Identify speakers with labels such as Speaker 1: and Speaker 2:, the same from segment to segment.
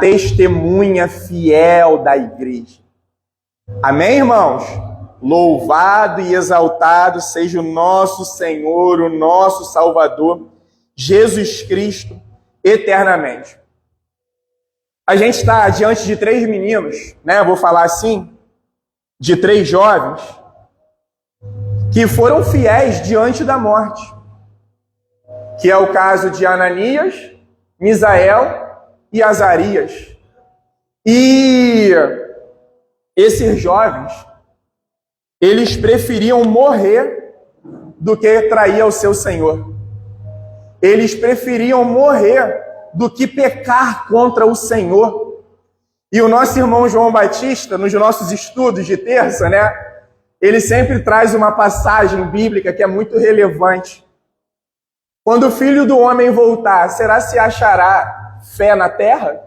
Speaker 1: testemunha fiel da igreja. Amém, irmãos? Louvado e exaltado seja o nosso Senhor, o nosso Salvador, Jesus Cristo, eternamente. A gente está diante de 3 meninos, né? Vou falar assim, de 3 jovens, que foram fiéis diante da morte, que é o caso de Ananias, Misael e Azarias. E esses jovens, eles preferiam morrer do que trair ao seu Senhor. Eles preferiam morrer do que pecar contra o Senhor. E o nosso irmão João Batista, nos nossos estudos de terça, né, ele sempre traz uma passagem bíblica que é muito relevante. Quando o Filho do Homem voltar, será se achará fé na terra?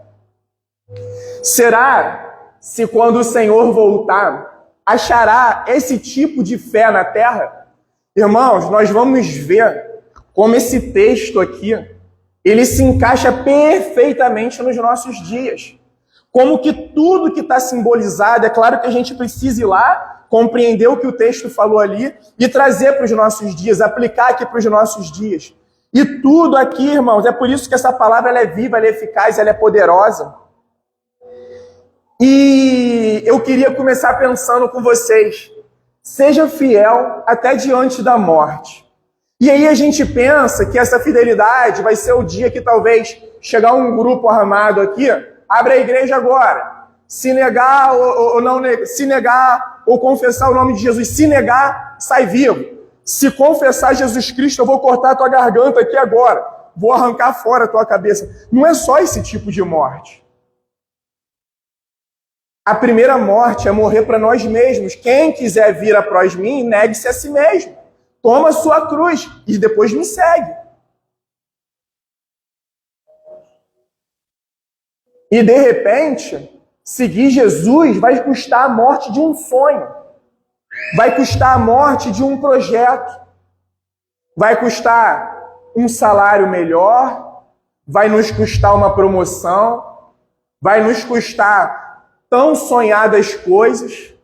Speaker 1: Será se quando o Senhor voltar, achará esse tipo de fé na terra? Irmãos, nós vamos ver como esse texto aqui, ele se encaixa perfeitamente nos nossos dias. Como que tudo que está simbolizado, é claro que a gente precisa ir lá, compreender o que o texto falou ali e trazer para os nossos dias, aplicar aqui para os nossos dias. E tudo aqui, irmãos, é por isso que essa palavra ela é viva, ela é eficaz, ela é poderosa. E eu queria começar pensando com vocês, seja fiel até diante da morte. E aí a gente pensa que essa fidelidade vai ser o dia que talvez chegar um grupo armado aqui, abre a igreja agora, se negar ou não se negar ou confessar o nome de Jesus, se negar, sai vivo. Se confessar Jesus Cristo, eu vou cortar a tua garganta aqui agora, vou arrancar fora a tua cabeça. Não é só esse tipo de morte. A primeira morte é morrer para nós mesmos. Quem quiser vir após mim, negue-se a si mesmo. Toma a sua cruz e depois me segue. E de repente, seguir Jesus vai custar a morte de um sonho. Vai custar a morte de um projeto. Vai custar um salário melhor. Vai nos custar uma promoção. Vai nos custar tão sonhadas coisas.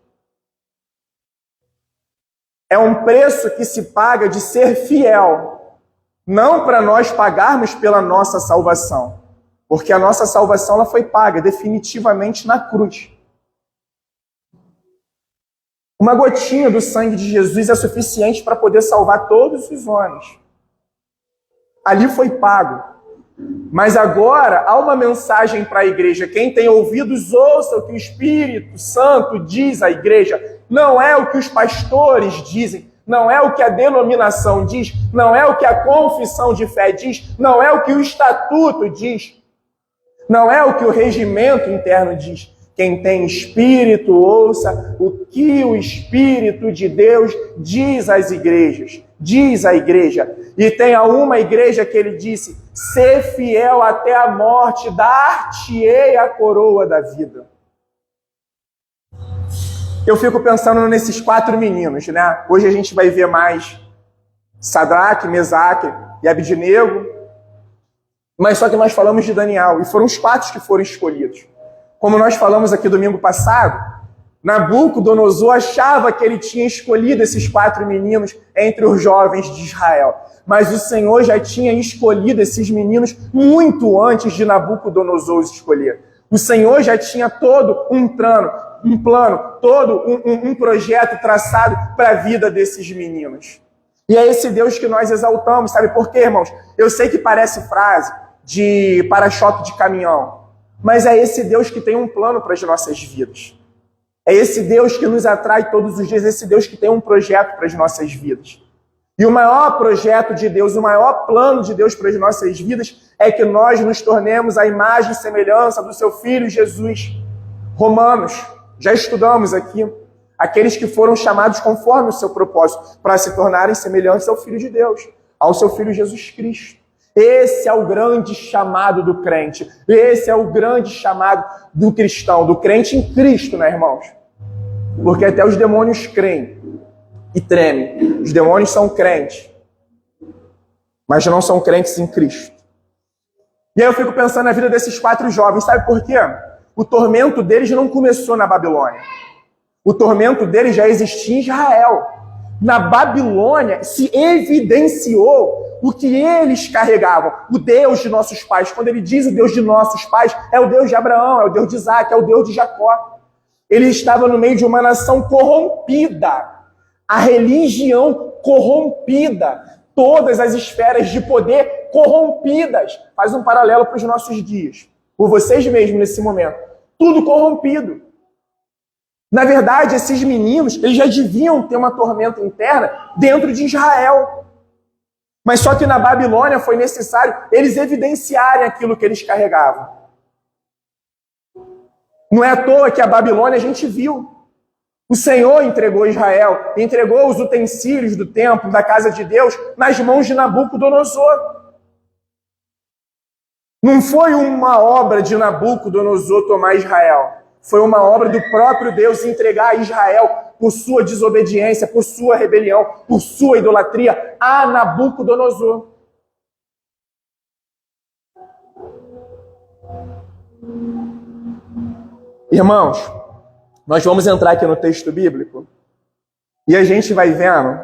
Speaker 1: É um preço que se paga de ser fiel, não para nós pagarmos pela nossa salvação, porque a nossa salvação ela foi paga definitivamente na cruz. Uma gotinha do sangue de Jesus é suficiente para poder salvar todos os homens. Ali foi pago. Mas agora há uma mensagem para a igreja. Quem tem ouvidos, ouça o que o Espírito Santo diz à igreja. Não é o que os pastores dizem, não é o que a denominação diz, não é o que a confissão de fé diz, não é o que o estatuto diz, não é o que o regimento interno diz. Quem tem espírito, ouça o que o Espírito de Deus diz às igrejas, diz à igreja. E tem a uma igreja que ele disse, ser fiel até a morte, dar-te-ei a coroa da vida. Eu fico pensando nesses 4 meninos, né? Hoje a gente vai ver mais Sadraque, Mesaque e Abednego, mas só que nós falamos de Daniel, e foram os 4 que foram escolhidos. Como nós falamos aqui domingo passado, Nabucodonosor achava que ele tinha escolhido esses 4 meninos entre os jovens de Israel. Mas o Senhor já tinha escolhido esses meninos muito antes de Nabucodonosor os escolher. O Senhor já tinha todo um plano, todo um projeto traçado para a vida desses meninos. E é esse Deus que nós exaltamos, sabe por quê, irmãos? Eu sei que parece frase de para-choque de caminhão, mas é esse Deus que tem um plano para as nossas vidas. É esse Deus que nos atrai todos os dias, esse Deus que tem um projeto para as nossas vidas. E o maior projeto de Deus, o maior plano de Deus para as nossas vidas é que nós nos tornemos a imagem e semelhança do seu Filho Jesus. Romanos, já estudamos aqui, aqueles que foram chamados conforme o seu propósito, para se tornarem semelhantes ao Filho de Deus, ao seu Filho Jesus Cristo. Esse é o grande chamado do crente. Esse é o grande chamado do cristão, do crente em Cristo, né, irmãos? Porque até os demônios creem e tremem. Os demônios são crentes, mas não são crentes em Cristo. E aí eu fico pensando na vida desses 4 jovens, sabe por quê? O tormento deles não começou na Babilônia. O tormento deles já existia em Israel. Na Babilônia se evidenciou o que eles carregavam. O Deus de nossos pais. Quando ele diz o Deus de nossos pais, é o Deus de Abraão, é o Deus de Isaac, é o Deus de Jacó. Ele estava no meio de uma nação corrompida. A religião corrompida. Todas as esferas de poder corrompidas. Faz um paralelo para os nossos dias. Por vocês mesmos nesse momento. Tudo corrompido. Na verdade, esses meninos, eles já deviam ter uma tormenta interna dentro de Israel. Mas só que na Babilônia foi necessário eles evidenciarem aquilo que eles carregavam. Não é à toa que a Babilônia a gente viu. O Senhor entregou Israel, entregou os utensílios do templo, da casa de Deus, nas mãos de Nabucodonosor. Não foi uma obra de Nabucodonosor tomar Israel. Foi uma obra do próprio Deus entregar a Israel por sua desobediência, por sua rebelião, por sua idolatria a Nabucodonosor. Irmãos, nós vamos entrar aqui no texto bíblico e a gente vai vendo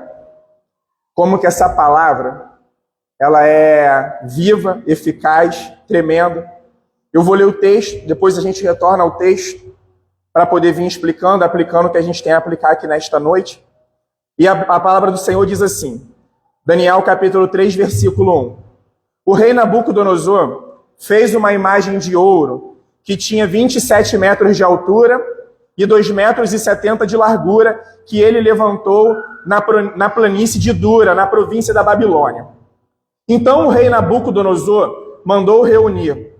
Speaker 1: como que essa palavra ela é viva, eficaz, tremenda. Eu vou ler o texto, depois a gente retorna ao texto para poder vir explicando, aplicando o que a gente tem a aplicar aqui nesta noite. E a palavra do Senhor diz assim, Daniel capítulo 3, versículo 1. O rei Nabucodonosor fez uma imagem de ouro que tinha 27 metros de altura e 2,70 metros de largura, que ele levantou na planície de Dura, na província da Babilônia. Então o rei Nabucodonosor mandou reunir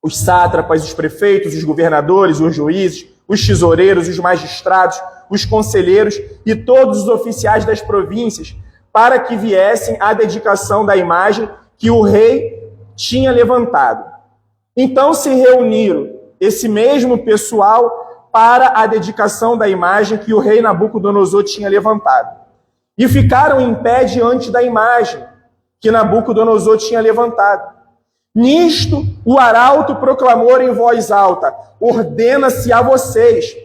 Speaker 1: os sátrapas, os prefeitos, os governadores, os juízes, os tesoureiros, os magistrados, os conselheiros e todos os oficiais das províncias, para que viessem à dedicação da imagem que o rei tinha levantado. Então se reuniram esse mesmo pessoal para a dedicação da imagem que o rei Nabucodonosor tinha levantado. E ficaram em pé diante da imagem que Nabucodonosor tinha levantado. Nisto, o arauto proclamou em voz alta, ordena-se a vocês.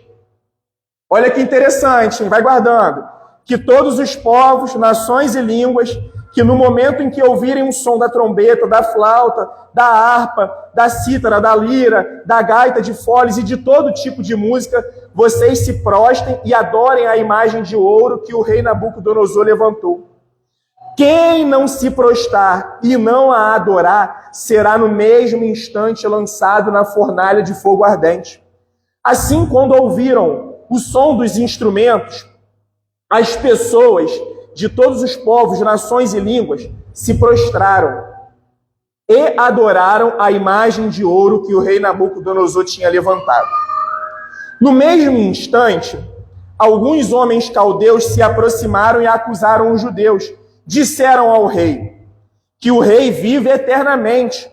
Speaker 1: Olha que interessante, vai guardando. Que todos os povos, nações e línguas, que no momento em que ouvirem o som da trombeta, da flauta, da harpa, da cítara, da lira, da gaita de foles e de todo tipo de música, vocês se prostrem e adorem a imagem de ouro que o rei Nabucodonosor levantou. Quem não se prostrar e não a adorar, será no mesmo instante lançado na fornalha de fogo ardente. Assim, quando ouviram o som dos instrumentos, as pessoas de todos os povos, nações e línguas se prostraram e adoraram a imagem de ouro que o rei Nabucodonosor tinha levantado. No mesmo instante, alguns homens caldeus se aproximaram e acusaram os judeus. Disseram ao rei que o rei vive eternamente.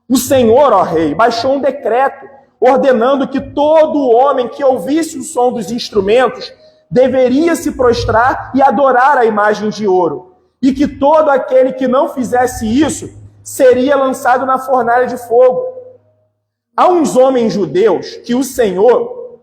Speaker 1: O Senhor, ó rei, baixou um decreto ordenando que todo homem que ouvisse o som dos instrumentos deveria se prostrar e adorar a imagem de ouro, e que todo aquele que não fizesse isso seria lançado na fornalha de fogo. Há uns homens judeus que o Senhor,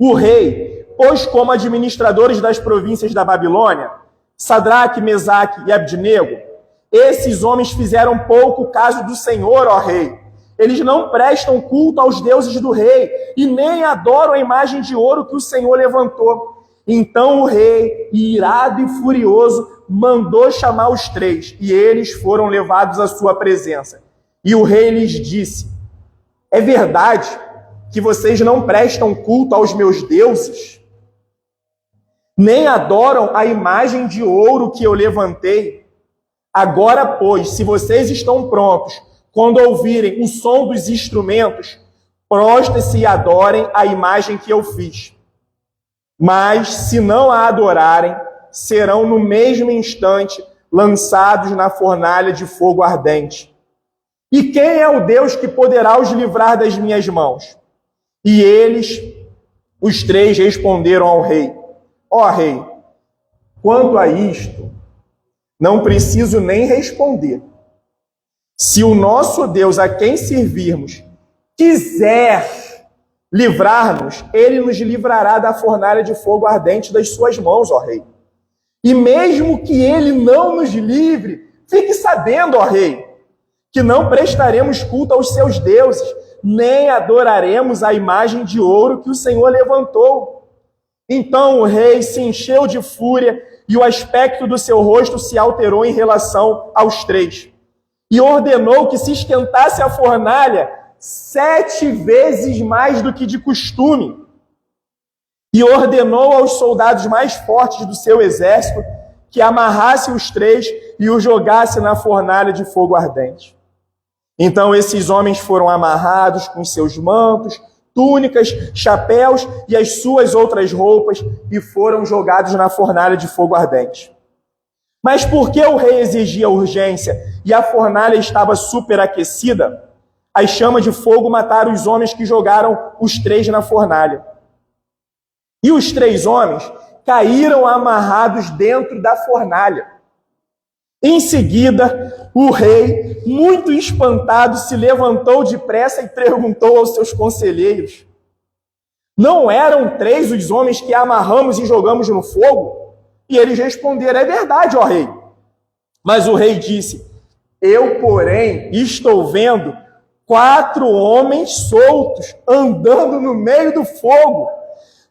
Speaker 1: o rei, pôs como administradores das províncias da Babilônia, Sadraque, Mesaque e Abdenego. Esses homens fizeram pouco caso do Senhor, ó rei. Eles não prestam culto aos deuses do rei e nem adoram a imagem de ouro que o Senhor levantou. Então o rei, irado e furioso, mandou chamar os 3 e eles foram levados à sua presença. E o rei lhes disse: é verdade que vocês não prestam culto aos meus deuses? Nem adoram a imagem de ouro que eu levantei? Agora, pois, se vocês estão prontos, quando ouvirem o som dos instrumentos, prostrem-se e adorem a imagem que eu fiz. Mas, se não a adorarem, serão no mesmo instante lançados na fornalha de fogo ardente. E quem é o Deus que poderá os livrar das minhas mãos? E eles, os 3, responderam ao rei: ó rei, quanto a isto, não preciso nem responder. Se o nosso Deus, a quem servirmos, quiser livrar-nos, ele nos livrará da fornalha de fogo ardente das suas mãos, ó rei. E mesmo que ele não nos livre, fique sabendo, ó rei, que não prestaremos culto aos seus deuses, nem adoraremos a imagem de ouro que o Senhor levantou. Então o rei se encheu de fúria e o aspecto do seu rosto se alterou em relação aos três. E ordenou que se esquentasse a fornalha 7 vezes mais do que de costume. E ordenou aos soldados mais fortes do seu exército que amarrasse os três e os jogasse na fornalha de fogo ardente. Então esses homens foram amarrados com seus mantos, túnicas, chapéus e as suas outras roupas e foram jogados na fornalha de fogo ardente. Mas porque o rei exigia urgência e a fornalha estava superaquecida, as chamas de fogo mataram os homens que jogaram os três na fornalha. E os 3 homens caíram amarrados dentro da fornalha. Em seguida, o rei, muito espantado, se levantou depressa e perguntou aos seus conselheiros: não eram 3 os homens que amarramos e jogamos no fogo? E eles responderam: é verdade, ó rei. Mas o rei disse: eu, porém, estou vendo 4 homens soltos andando no meio do fogo.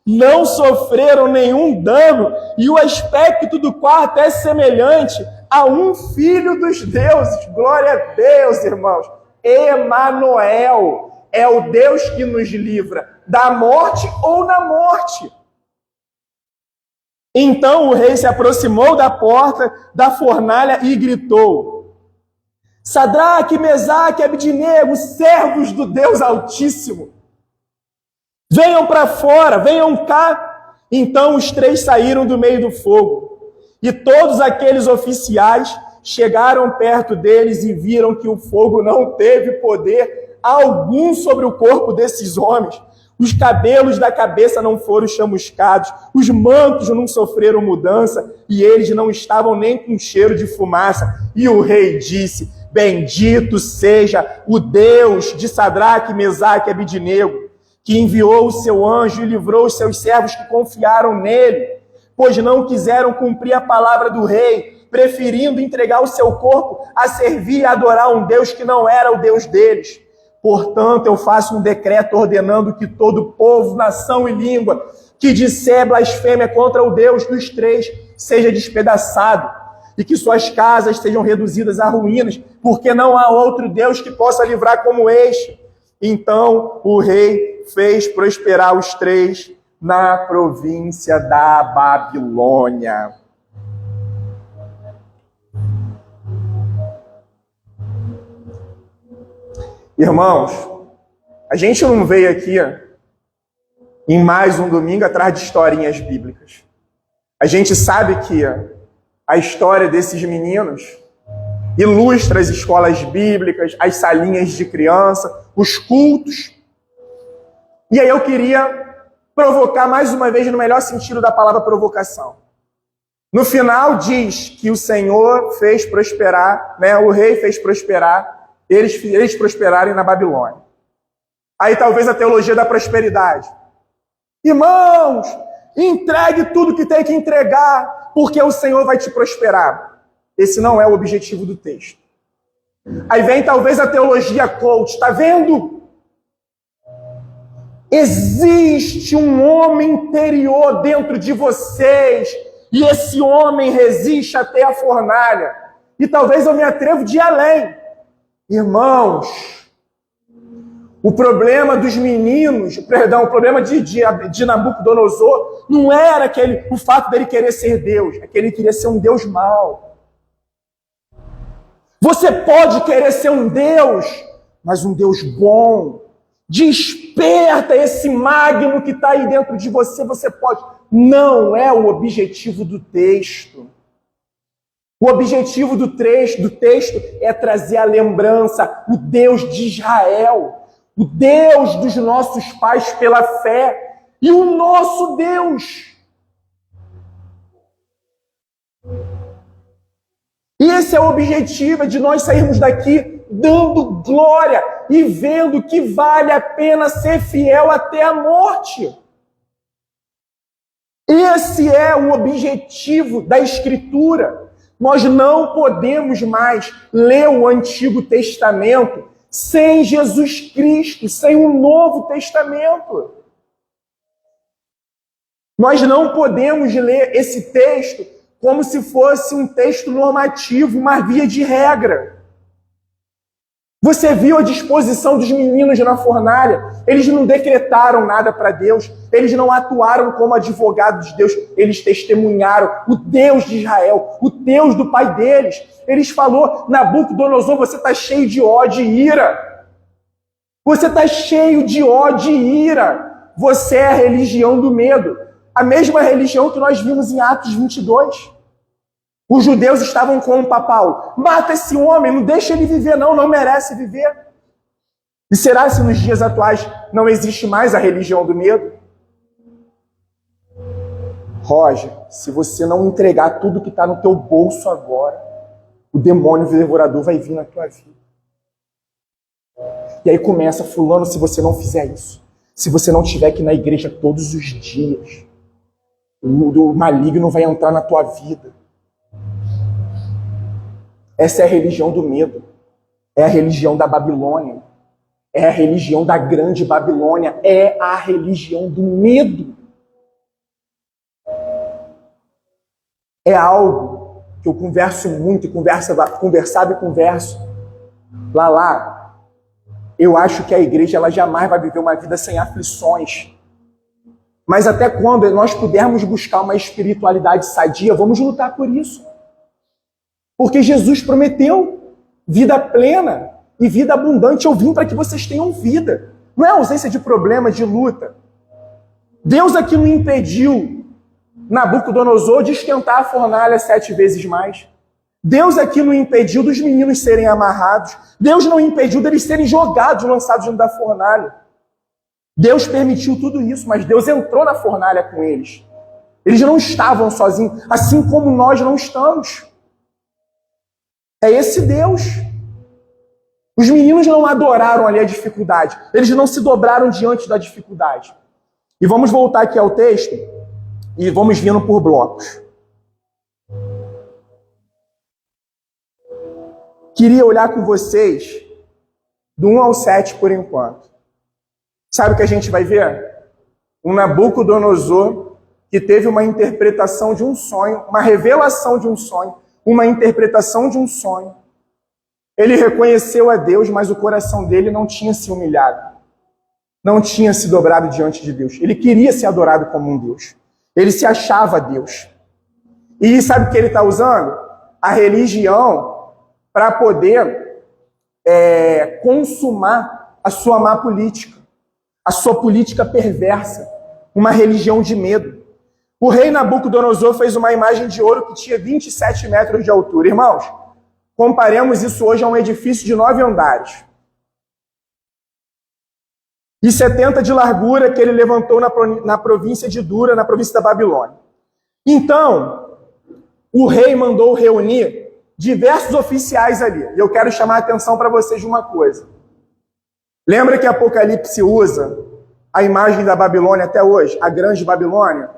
Speaker 1: Não sofreram nenhum dano e o aspecto do quarto é semelhante a um filho dos deuses. Glória a Deus, irmãos. Emanuel é o Deus que nos livra da morte ou na morte. Então o rei se aproximou da porta da fornalha e gritou: Sadraque, Mesaque, Abdinego, servos do Deus Altíssimo, venham para fora, venham cá. Então os 3 saíram do meio do fogo. E todos aqueles oficiais chegaram perto deles e viram que o fogo não teve poder algum sobre o corpo desses homens. Os cabelos da cabeça não foram chamuscados, os mantos não sofreram mudança e eles não estavam nem com cheiro de fumaça. E o rei disse: bendito seja o Deus de Sadraque, Mesaque e Abdinego, que enviou o seu anjo e livrou os seus servos que confiaram nele, pois não quiseram cumprir a palavra do rei, preferindo entregar o seu corpo a servir e adorar um Deus que não era o Deus deles. Portanto, eu faço um decreto ordenando que todo povo, nação e língua que disser blasfêmia contra o Deus dos 3 seja despedaçado, e que suas casas sejam reduzidas a ruínas, porque não há outro Deus que possa livrar como este. Então o rei fez prosperar os 3 na província da Babilônia. Irmãos, a gente não veio aqui em mais um domingo atrás de historinhas bíblicas. A gente sabe que a história desses meninos ilustra as escolas bíblicas, as salinhas de criança, os cultos. E aí eu queria provocar mais uma vez, no melhor sentido da palavra provocação. No final diz que o Senhor fez prosperar, o rei fez prosperar, eles prosperarem na Babilônia. Aí talvez a teologia da prosperidade. Irmãos, entregue tudo que tem que entregar, porque o Senhor vai te prosperar. Esse não é o objetivo do texto. Aí vem talvez a teologia coach, está vendo? Existe um homem interior dentro de vocês, e esse homem resiste até a fornalha. E talvez eu me atrevo de ir além. Irmãos, o problema dos meninos, o problema de Nabucodonosor não era o fato dele querer ser Deus, é que ele queria ser um Deus mau. Você pode querer ser um Deus, mas um Deus bom. Desperta esse magno que está aí dentro de você, você pode. Não é o objetivo do texto. O objetivo do texto é trazer a lembrança, o Deus de Israel, o Deus dos nossos pais pela fé e o nosso Deus. E esse é o objetivo de nós sairmos daqui dando glória e vendo que vale a pena ser fiel até a morte. Esse é o objetivo da Escritura. Nós não podemos mais ler o Antigo Testamento sem Jesus Cristo, sem o Novo Testamento. Nós não podemos ler esse texto como se fosse um texto normativo, uma via de regra. Você viu a disposição dos meninos na fornalha? Eles não decretaram nada para Deus, eles não atuaram como advogados de Deus, eles testemunharam o Deus de Israel, o Deus do pai deles. Eles falou, Nabucodonosor, você está cheio de ódio e ira. Você está cheio de ódio e ira. Você é a religião do medo. A mesma religião que nós vimos em Atos 22. Os judeus estavam com o papal. Mata esse homem, não deixa ele viver não merece viver. E será que nos dias atuais não existe mais a religião do medo? Roger, se você não entregar tudo que está no teu bolso agora, o demônio devorador vai vir na tua vida. E aí começa, fulano, se você não fizer isso, se você não estiver aqui na igreja todos os dias, o maligno vai entrar na tua vida. Essa é a religião do medo. É a religião da Babilônia. É a religião da grande Babilônia. É a religião do medo. É algo que eu converso muito, conversava e converso. Lá. Eu acho que a igreja ela jamais vai viver uma vida sem aflições. Mas até quando nós pudermos buscar uma espiritualidade sadia, vamos lutar por isso. Porque Jesus prometeu vida plena e vida abundante. Eu vim para que vocês tenham vida. Não é ausência de problema, de luta. Deus aqui não impediu Nabucodonosor de esquentar a fornalha 7 vezes mais. Deus aqui não impediu dos meninos serem amarrados. Deus não impediu deles serem jogados, lançados dentro da fornalha. Deus permitiu tudo isso, mas Deus entrou na fornalha com eles. Eles não estavam sozinhos, assim como nós não estamos. É esse Deus. Os meninos não adoraram ali a dificuldade. Eles não se dobraram diante da dificuldade. E vamos voltar aqui ao texto e vamos vindo por blocos. Queria olhar com vocês do 1 ao 7 por enquanto. Sabe o que a gente vai ver? Um Nabucodonosor que teve uma interpretação de um sonho, uma revelação de um sonho, uma interpretação de um sonho. Ele reconheceu a Deus, mas o coração dele não tinha se humilhado. Não tinha se dobrado diante de Deus. Ele queria ser adorado como um Deus. Ele se achava Deus. E sabe o que ele está usando? A religião para poder consumar a sua má política. A sua política perversa. Uma religião de medo. O rei Nabucodonosor fez uma imagem de ouro que tinha 27 metros de altura. Irmãos, comparemos isso hoje a um edifício de 9 andares. E 70 de largura que ele levantou na província de Dura, na província da Babilônia. Então, o rei mandou reunir diversos oficiais ali. E eu quero chamar a atenção para vocês de uma coisa. Lembra que Apocalipse usa a imagem da Babilônia até hoje? A grande Babilônia?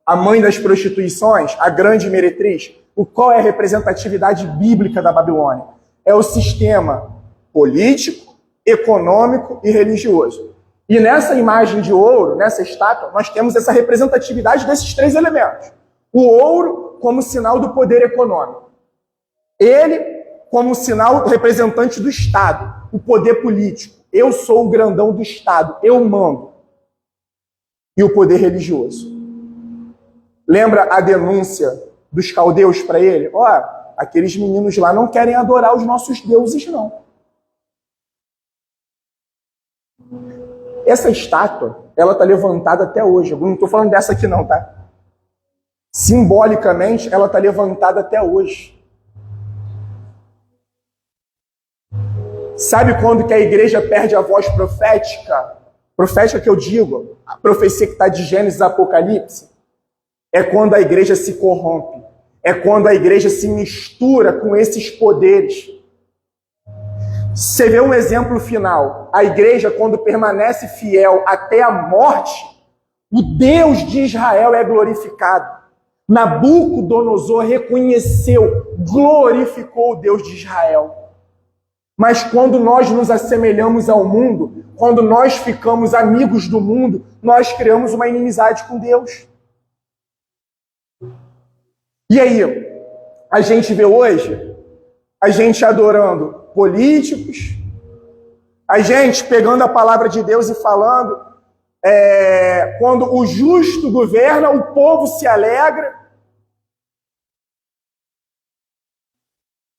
Speaker 1: A mãe das prostituições? A grande meretriz? Qual é a representatividade bíblica da Babilônia? É o sistema político, econômico e religioso. E nessa imagem de ouro, nessa estátua, nós temos essa representatividade desses 3 elementos. O ouro como sinal do poder econômico. Ele como sinal representante do Estado, o poder político. Eu sou o grandão do Estado, eu mando. E o poder religioso. Lembra a denúncia dos caldeus para ele? Aqueles meninos lá não querem adorar os nossos deuses, não. Essa estátua, ela está levantada até hoje. Eu não estou falando dessa aqui não, tá? Simbolicamente, ela está levantada até hoje. Sabe quando que a igreja perde a voz profética? Profética que eu digo, a profecia que está de Gênesis e Apocalipse. É quando a igreja se corrompe. É quando a igreja se mistura com esses poderes. Você vê um exemplo final. A igreja, quando permanece fiel até a morte, o Deus de Israel é glorificado. Nabucodonosor reconheceu, glorificou o Deus de Israel. Mas quando nós nos assemelhamos ao mundo, quando nós ficamos amigos do mundo, nós criamos uma inimizade com Deus. E aí, a gente vê hoje, a gente adorando políticos, a gente pegando a palavra de Deus e falando, quando o justo governa, o povo se alegra.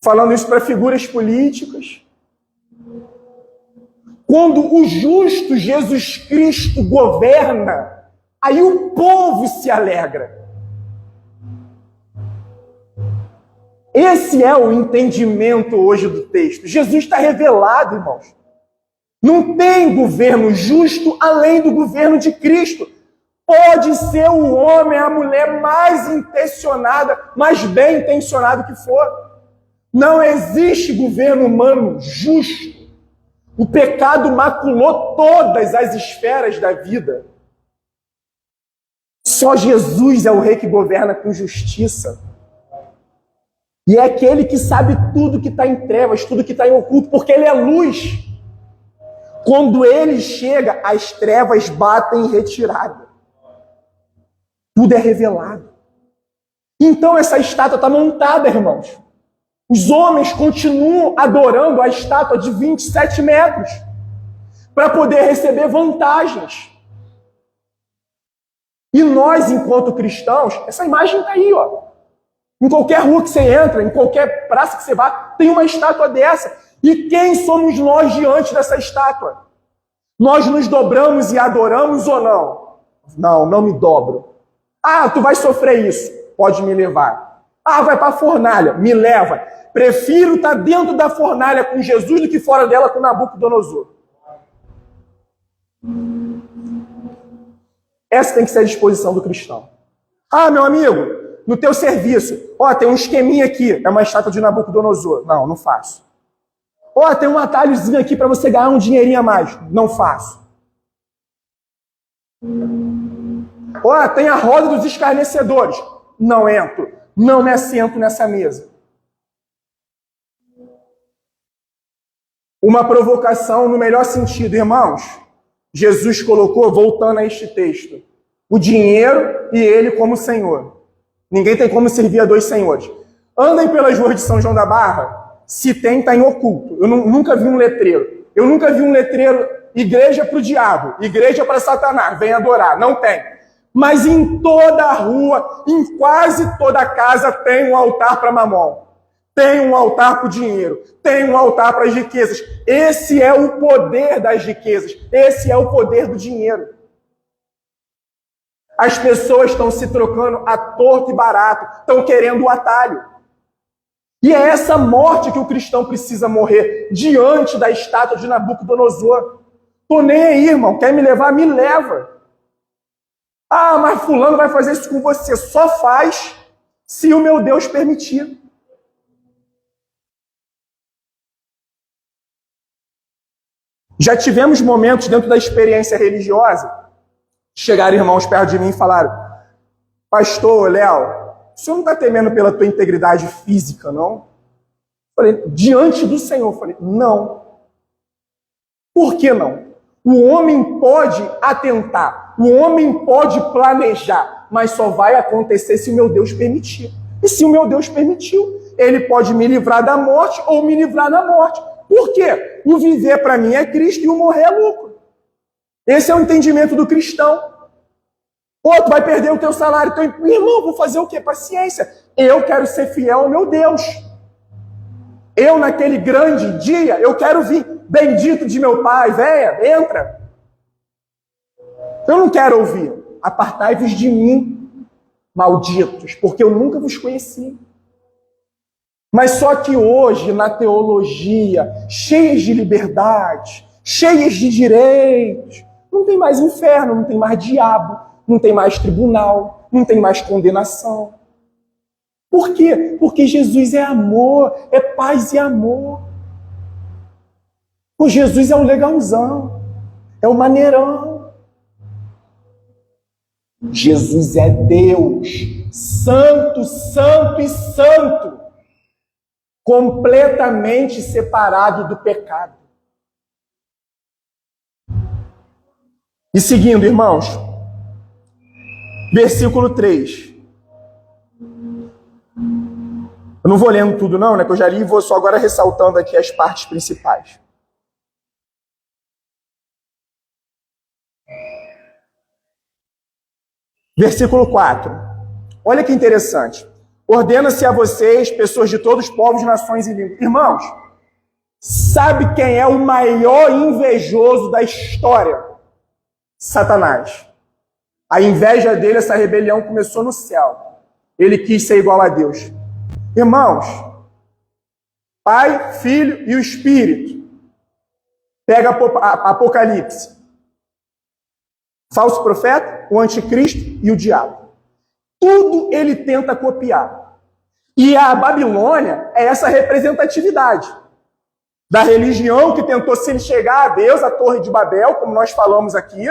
Speaker 1: Falando isso para figuras políticas. Quando o justo Jesus Cristo governa, aí o povo se alegra. Esse é o entendimento hoje do texto. Jesus está revelado, irmãos. Não tem governo justo além do governo de Cristo. Pode ser o homem, a mulher mais intencionada, mais bem intencionado que for. Não existe governo humano justo. O pecado maculou todas as esferas da vida. Só Jesus é o rei que governa com justiça. E é aquele que sabe tudo que está em trevas, tudo que está em oculto, porque ele é luz. Quando ele chega, as trevas batem em retirada. Tudo é revelado. Então essa estátua está montada, irmãos. Os homens continuam adorando a estátua de 27 metros para poder receber vantagens. E nós, enquanto cristãos, essa imagem está aí, ó. Em qualquer rua que você entra, em qualquer praça que você vá, tem uma estátua dessa. E quem somos nós diante dessa estátua? Nós nos dobramos e adoramos ou não? Não, não me dobro. Ah, tu vai sofrer isso. Pode me levar. Ah, vai para a fornalha. Me leva. Prefiro estar dentro da fornalha com Jesus do que fora dela com Nabucodonosor. Essa tem que ser a disposição do cristão. Ah, meu amigo, no teu serviço, ó, tem um esqueminha aqui, é uma estátua de Nabucodonosor. Não, não faço. Ó, tem um atalhozinho aqui para você ganhar um dinheirinho a mais. Não faço. Ó, tem a roda dos escarnecedores. Não entro. Não me assento nessa mesa. Uma provocação no melhor sentido, irmãos. Jesus colocou, voltando a este texto, o dinheiro e ele como Senhor. Ninguém tem como servir a dois senhores. Andem pelas ruas de São João da Barra, se tem, está em oculto. Eu nunca vi um letreiro. Eu nunca vi um letreiro, igreja para o diabo, igreja para Satanás, vem adorar. Não tem. Mas em toda a rua, em quase toda a casa, tem um altar para mamon. Tem um altar para o dinheiro. Tem um altar para as riquezas. Esse é o poder das riquezas. Esse é o poder do dinheiro. As pessoas estão se trocando à torto e barato. Estão querendo o atalho. E é essa morte que o cristão precisa morrer diante da estátua de Nabucodonosor. Tô nem aí, irmão. Quer me levar? Me leva. Ah, mas fulano vai fazer isso com você. Só faz se o meu Deus permitir. Já tivemos momentos dentro da experiência religiosa, chegaram irmãos perto de mim e falaram: pastor, Léo, o senhor não está temendo pela tua integridade física, não? Falei, diante do Senhor. Falei, não. Por que não? O homem pode atentar, o homem pode planejar, mas só vai acontecer se o meu Deus permitir. E se o meu Deus permitiu, ele pode me livrar da morte ou me livrar da morte. Por quê? O viver para mim é Cristo e o morrer é lucro. Esse é o entendimento do cristão. Pô, tu vai perder o teu salário. Então, irmão, vou fazer o quê? Paciência. Eu quero ser fiel ao meu Deus. Eu, naquele grande dia, eu quero vir. Bendito de meu Pai, venha, entra. Eu não quero ouvir. Apartai-vos de mim, malditos, porque eu nunca vos conheci. Mas só que hoje, na teologia, cheias de liberdade, cheias de direitos, não tem mais inferno, não tem mais diabo, não tem mais tribunal, não tem mais condenação. Por quê? Porque Jesus é amor, é paz e amor. Pô, Jesus é o legalzão, é o maneirão. Jesus é Deus, santo, santo e santo, completamente separado do pecado. E seguindo, irmãos, versículo 3. Eu não vou lendo tudo não, né, que eu já li, e vou só agora ressaltando aqui as partes principais. Versículo 4. Olha que interessante. Ordena-se a vocês, pessoas de todos os povos, nações e línguas. Irmãos, sabe quem é o maior invejoso da história? Satanás. A inveja dele, essa rebelião começou no céu. Ele quis ser igual a Deus. Irmãos, Pai, Filho e o Espírito. Pega Apocalipse. Falso profeta, o anticristo e o diabo. Tudo ele tenta copiar. E a Babilônia é essa representatividade da religião que tentou se chegar a Deus, a Torre de Babel, como nós falamos aqui,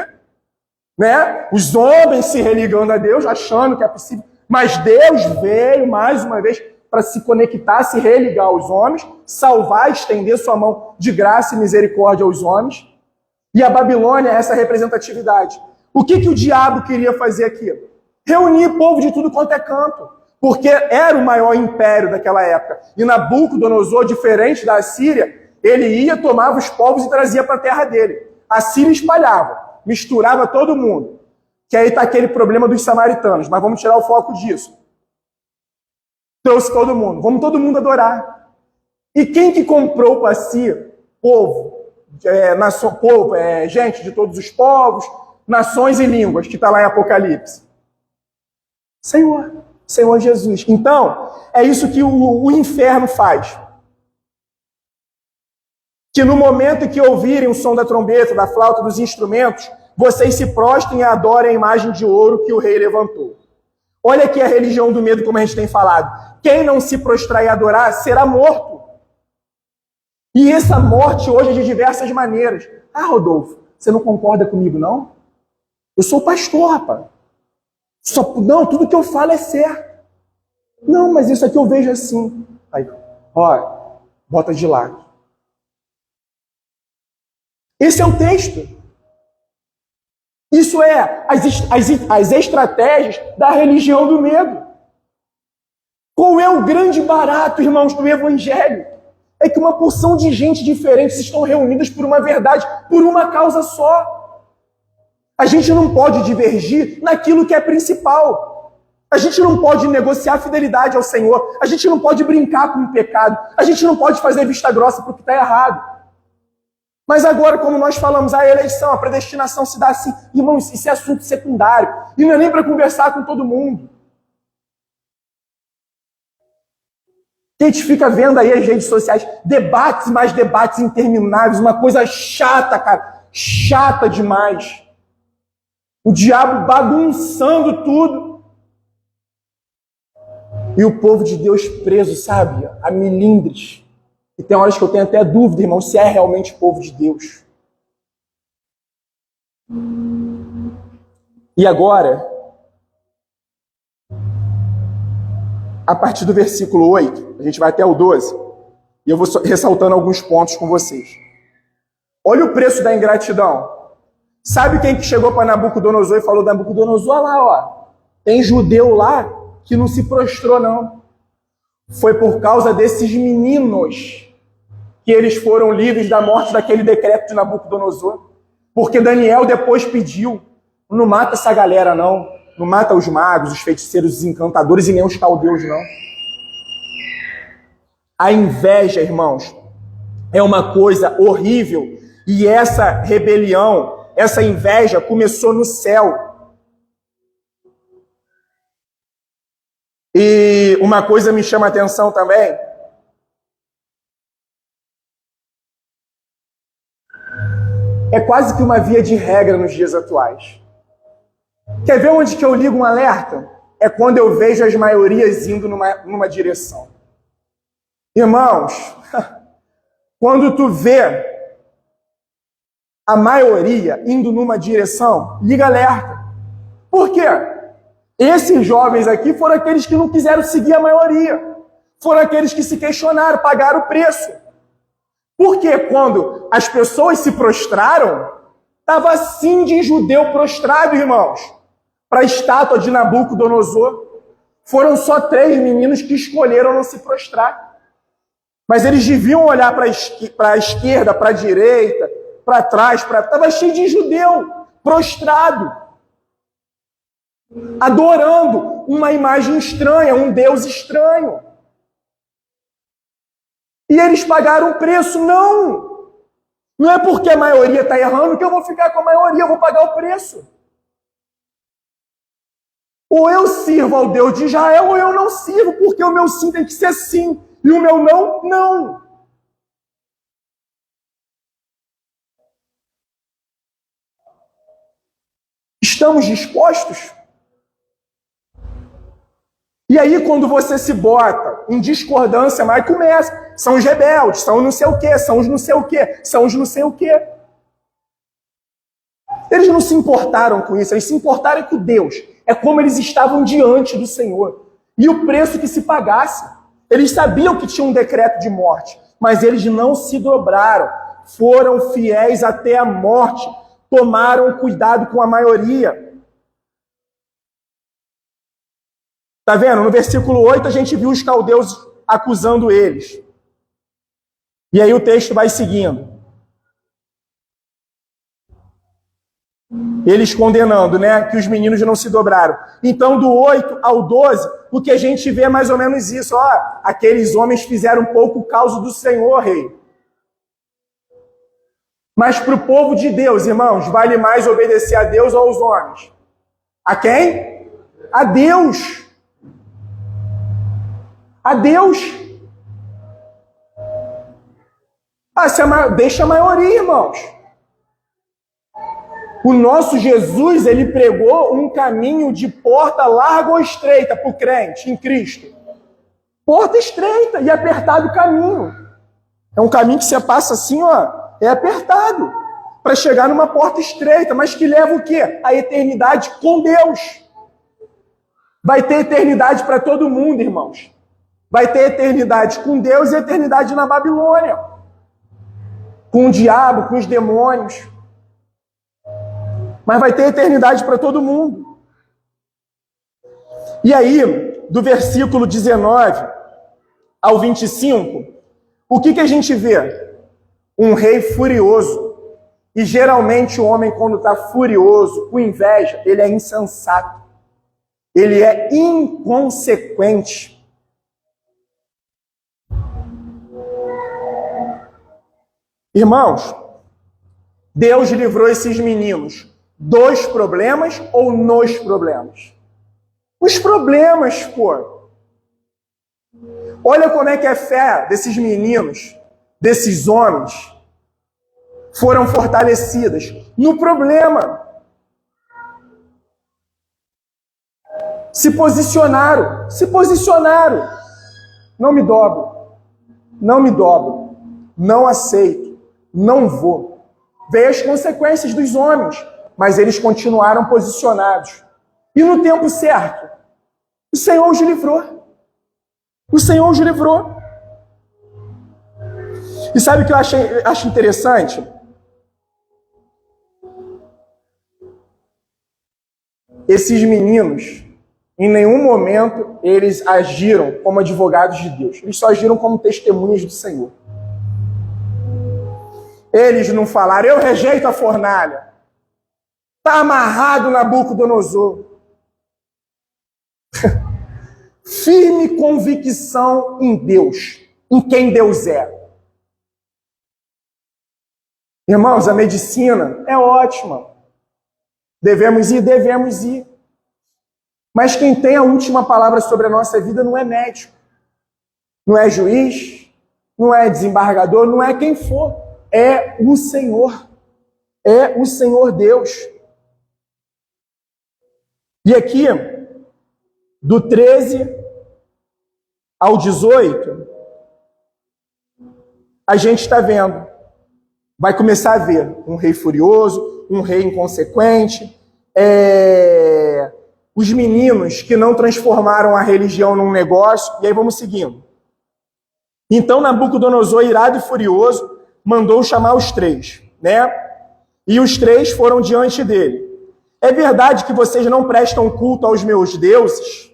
Speaker 1: né? Os homens se religando a Deus, achando que é possível. Mas Deus veio mais uma vez para se conectar, se religar aos homens, salvar, estender sua mão de graça e misericórdia aos homens. E a Babilônia é essa representatividade. O que o diabo queria fazer aqui? Reunir o povo de tudo quanto é canto. Porque era o maior império daquela época. E Nabucodonosor, diferente da Assíria, ele ia, tomava os povos e trazia para a terra dele. A Síria espalhava, misturava todo mundo. Que aí está aquele problema dos samaritanos, mas vamos tirar o foco disso. Trouxe todo mundo, vamos todo mundo adorar. E quem que comprou para si? Povo, gente de todos os povos, nações e línguas, que está lá em Apocalipse. Senhor Jesus. Então, é isso que o inferno faz. Que no momento em que ouvirem o som da trombeta, da flauta, dos instrumentos, vocês se prostrem e adorem a imagem de ouro que o rei levantou. Olha aqui a religião do medo, como a gente tem falado. Quem não se prostrar e adorar será morto. E essa morte hoje é de diversas maneiras. Ah, Rodolfo, você não concorda comigo, não? Eu sou pastor, rapaz. Não, tudo que eu falo é certo. Não, mas isso aqui eu vejo assim. Aí, ó, bota de lado. Esse é o texto. Isso é as estratégias da religião do medo. Qual é o grande barato, irmãos, do Evangelho? É que uma porção de gente diferente estão reunidas por uma verdade, por uma causa só. A gente não pode divergir naquilo que é principal. A gente não pode negociar fidelidade ao Senhor. A gente não pode brincar com o pecado. A gente não pode fazer vista grossa para o que está errado. Mas agora, como nós falamos, a eleição, a predestinação se dá assim. Irmãos, isso é assunto secundário. E não é nem para conversar com todo mundo. A gente fica vendo aí as redes sociais, debates, mais debates intermináveis, uma coisa chata, cara. Chata demais. O diabo bagunçando tudo. E o povo de Deus preso, sabe? A milindres. E tem horas que eu tenho até dúvida, irmão, se é realmente povo de Deus. E agora, a partir do versículo 8, a gente vai até o 12, e eu vou ressaltando alguns pontos com vocês. Olha o preço da ingratidão. Sabe quem que chegou para Nabucodonosor e falou: Nabucodonosor, lá, ó, tem judeu lá que não se prostrou, não. Foi por causa desses meninos que eles foram livres da morte daquele decreto de Nabucodonosor. Porque Daniel depois pediu: não mata essa galera, não. Não mata os magos, os feiticeiros, os encantadores e nem os caldeus, não. A inveja, irmãos, é uma coisa horrível. E essa rebelião, essa inveja começou no céu. E uma coisa me chama a atenção também. É quase que uma via de regra nos dias atuais. Quer ver onde que eu ligo um alerta? É quando eu vejo as maiorias indo numa direção. Irmãos, quando tu vê a maioria indo numa direção, liga alerta. Por quê? Esses jovens aqui foram aqueles que não quiseram seguir a maioria. Foram aqueles que se questionaram, pagaram o preço. Porque quando as pessoas se prostraram, estava assim de judeu prostrado, irmãos, para a estátua de Nabucodonosor. Foram só 3 meninos que escolheram não se prostrar. Mas eles deviam olhar para a esquerda, para a direita, para trás, estava cheio de judeu, prostrado, adorando uma imagem estranha, um Deus estranho. E eles pagaram o preço. Não é porque a maioria está errando que eu vou ficar com a maioria, eu vou pagar o preço. Ou eu sirvo ao Deus de Israel, ou eu não sirvo, porque o meu sim tem que ser sim, e o meu não, não. Estamos dispostos? E aí, quando você se bota em discordância, mas começa. São os rebeldes, são os não sei o quê, são os não sei o quê, são os não sei o quê. Eles não se importaram com isso, eles se importaram com Deus. É como eles estavam diante do Senhor. E o preço que se pagasse. Eles sabiam que tinha um decreto de morte, mas eles não se dobraram. Foram fiéis até a morte. Tomaram cuidado com a maioria. Tá vendo? No versículo 8 a gente viu os caldeus acusando eles. E aí o texto vai seguindo. Eles condenando, né? Que os meninos não se dobraram. Então, do 8 ao 12, o que a gente vê é mais ou menos isso. Ó, aqueles homens fizeram um pouco o caso do Senhor, rei. Mas para o povo de Deus, irmãos, vale mais obedecer a Deus ou aos homens? A quem? A Deus. A Deus. Deixa a maioria, irmãos. O nosso Jesus, ele pregou um caminho de porta larga ou estreita para o crente em Cristo. Porta estreita e apertado o caminho. É um caminho que você passa assim, ó, é apertado, para chegar numa porta estreita, mas que leva o quê? A eternidade com Deus. Vai ter eternidade para todo mundo, irmãos. Vai ter eternidade com Deus e eternidade na Babilônia. Com o diabo, com os demônios. Mas vai ter eternidade para todo mundo. E aí, do versículo 19 ao 25, o que a gente vê? Um rei furioso. E geralmente o homem, quando está furioso, com inveja, ele é insensato. Ele é inconsequente. Irmãos, Deus livrou esses meninos dos problemas ou nos problemas? Os problemas, pô. Olha como é que a fé desses meninos, desses homens, foram fortalecidas no problema. Se posicionaram. Não me dobro. Não aceito. Não vou. Veio as consequências dos homens, mas eles continuaram posicionados. E no tempo certo, o Senhor os livrou. O Senhor os livrou. E sabe o que eu acho interessante? Esses meninos, em nenhum momento, eles agiram como advogados de Deus. Eles só agiram como testemunhas do Senhor. Eles não falaram, eu rejeito a fornalha. Está amarrado Nabucodonosor. Firme convicção em Deus, em quem Deus é. Irmãos, a medicina é ótima. Devemos ir. Mas quem tem a última palavra sobre a nossa vida não é médico, não é juiz, não é desembargador, não é quem for. É o Senhor. É o Senhor Deus. E aqui, do 13 ao 18, a gente está vendo vai começar a ver um rei furioso, um rei inconsequente, os meninos que não transformaram a religião num negócio, e aí vamos seguindo. Então Nabucodonosor, irado e furioso, mandou chamar os três, né? E os três foram diante dele. É verdade que vocês não prestam culto aos meus deuses,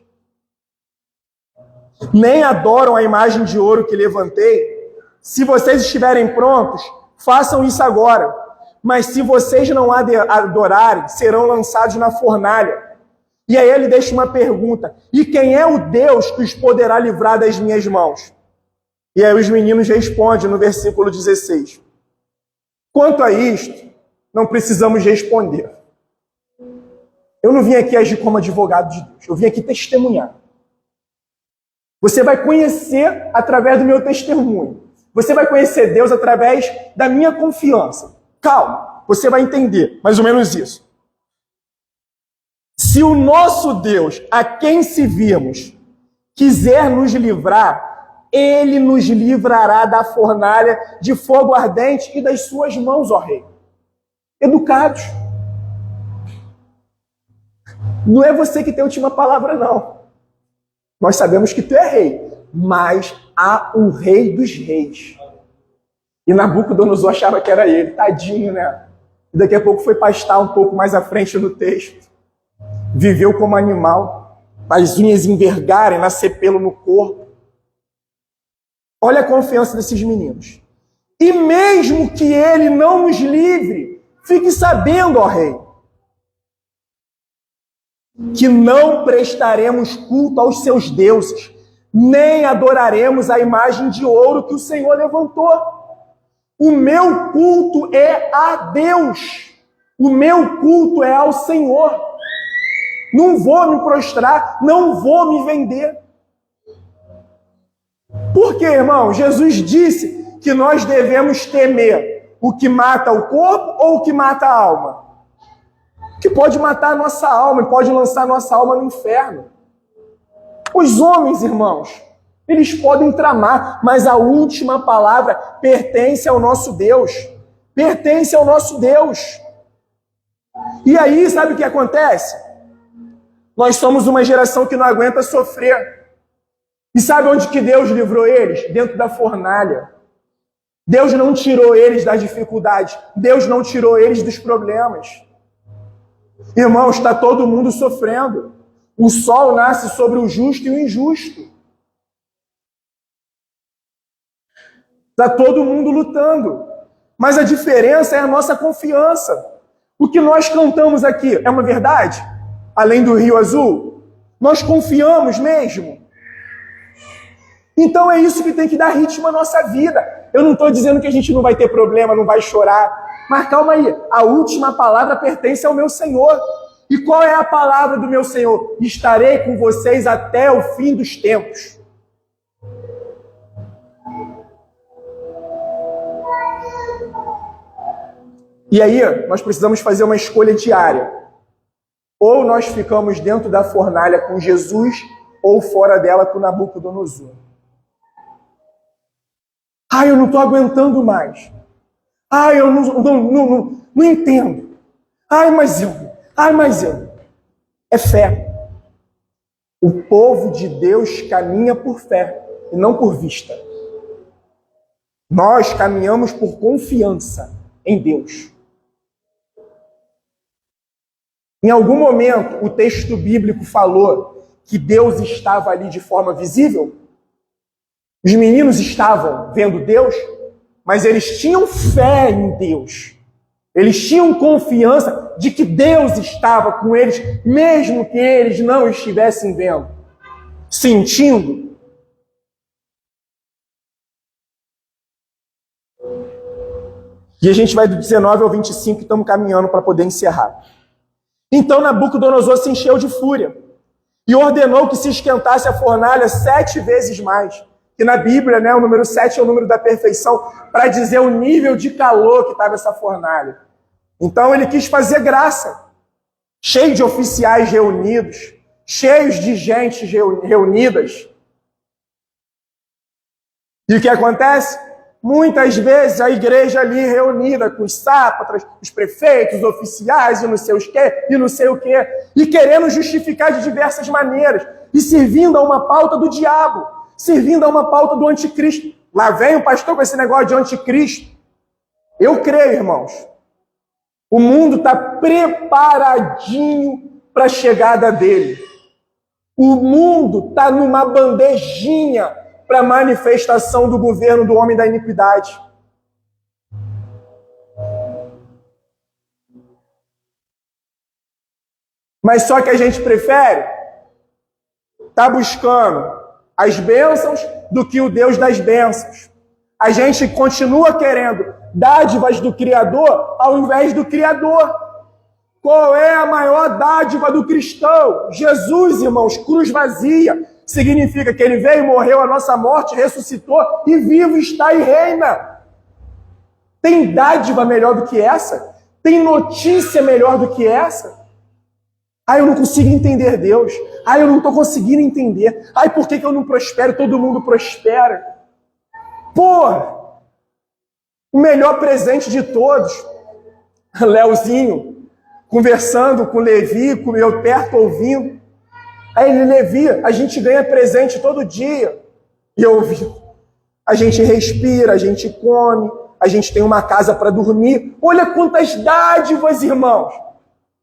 Speaker 1: nem adoram a imagem de ouro que levantei? Se vocês estiverem prontos, façam isso agora. Mas se vocês não adorarem, serão lançados na fornalha. E aí ele deixa uma pergunta: e quem é o Deus que os poderá livrar das minhas mãos? E aí os meninos respondem no versículo 16. Quanto a isto, não precisamos responder. Eu não vim aqui agir como advogado de Deus, eu vim aqui testemunhar. Você vai conhecer através do meu testemunho. Você vai conhecer Deus através da minha confiança. Calma, você vai entender mais ou menos isso. Se o nosso Deus, a quem servimos, quiser nos livrar, Ele nos livrará da fornalha de fogo ardente e das suas mãos, ó rei. Educados. Não é você que tem a última palavra, não. Nós sabemos que tu é rei, mas há um rei dos reis. E Nabucodonosor achava que era ele, tadinho, né? E daqui a pouco foi pastar um pouco mais à frente no texto. Viveu como animal, as unhas envergarem, nascer pelo no corpo. Olha a confiança desses meninos. E mesmo que ele não nos livre, fique sabendo, ó rei, que não prestaremos culto aos seus deuses, nem adoraremos a imagem de ouro que o Senhor levantou. O meu culto é a Deus. O meu culto é ao Senhor. Não vou me prostrar, não vou me vender. Por quê, irmão? Jesus disse que nós devemos temer o que mata o corpo ou o que mata a alma? Que pode matar a nossa alma e pode lançar a nossa alma no inferno. Os homens, irmãos, eles podem tramar, mas a última palavra pertence ao nosso Deus. Pertence ao nosso Deus. E aí, sabe o que acontece? Nós somos uma geração que não aguenta sofrer. E sabe onde que Deus livrou eles? Dentro da fornalha. Deus não tirou eles das dificuldades. Deus não tirou eles dos problemas. Irmãos, está todo mundo sofrendo. O sol nasce sobre o justo e o injusto. Está todo mundo lutando. Mas a diferença é a nossa confiança. O que nós cantamos aqui é uma verdade? Além do Rio Azul? Nós confiamos mesmo? Então é isso que tem que dar ritmo à nossa vida. Eu não estou dizendo que a gente não vai ter problema, não vai chorar. Mas calma aí, a última palavra pertence ao meu Senhor. E qual é a palavra do meu Senhor? Estarei com vocês até o fim dos tempos. E aí, nós precisamos fazer uma escolha diária. Ou nós ficamos dentro da fornalha com Jesus, ou fora dela com Nabucodonosor. Eu não estou aguentando mais. Eu não entendo. Mas eu. É fé. O povo de Deus caminha por fé e não por vista. Nós caminhamos por confiança em Deus. Em algum momento, o texto bíblico falou que Deus estava ali de forma visível. Os meninos estavam vendo Deus, mas eles tinham fé em Deus. Eles tinham confiança de que Deus estava com eles, mesmo que eles não estivessem vendo, sentindo. E a gente vai do 19 ao 25 e estamos caminhando para poder encerrar. Então Nabucodonosor se encheu de fúria e ordenou que se esquentasse a fornalha 7 vezes mais. Que na Bíblia, o número 7 é o número da perfeição, para dizer o nível de calor que estava essa fornalha. Então ele quis fazer graça, cheio de oficiais reunidos, cheios de gente reunidas. E o que acontece? Muitas vezes a igreja ali reunida com os sátrapas, os prefeitos, os oficiais e não sei os quê, e não sei o quê, e querendo justificar de diversas maneiras, e servindo a uma pauta do diabo, servindo a uma pauta do anticristo. Lá vem o pastor com esse negócio de anticristo. Eu creio, irmãos, o mundo está preparadinho para a chegada dele. O mundo está numa bandejinha para a manifestação do governo do homem da iniquidade. Mas só que a gente prefere estar buscando as bênçãos do que o Deus das bênçãos. A gente continua querendo dádivas do Criador ao invés do Criador. Qual é a maior dádiva do cristão? Jesus, irmãos, cruz vazia. Significa que ele veio, morreu a nossa morte, ressuscitou e vivo está e reina. Tem dádiva melhor do que essa? Tem notícia melhor do que essa? Ai, eu não consigo entender Deus. Ai, eu não estou conseguindo entender. Ai, por que eu não prospero? Todo mundo prospera. Pô, o melhor presente de todos. Leozinho, conversando com Levi, com eu perto ouvindo. Aí ele, Levi, a gente ganha presente todo dia. E eu ouvi. A gente respira, a gente come, a gente tem uma casa para dormir. Olha quantas dádivas, irmãos.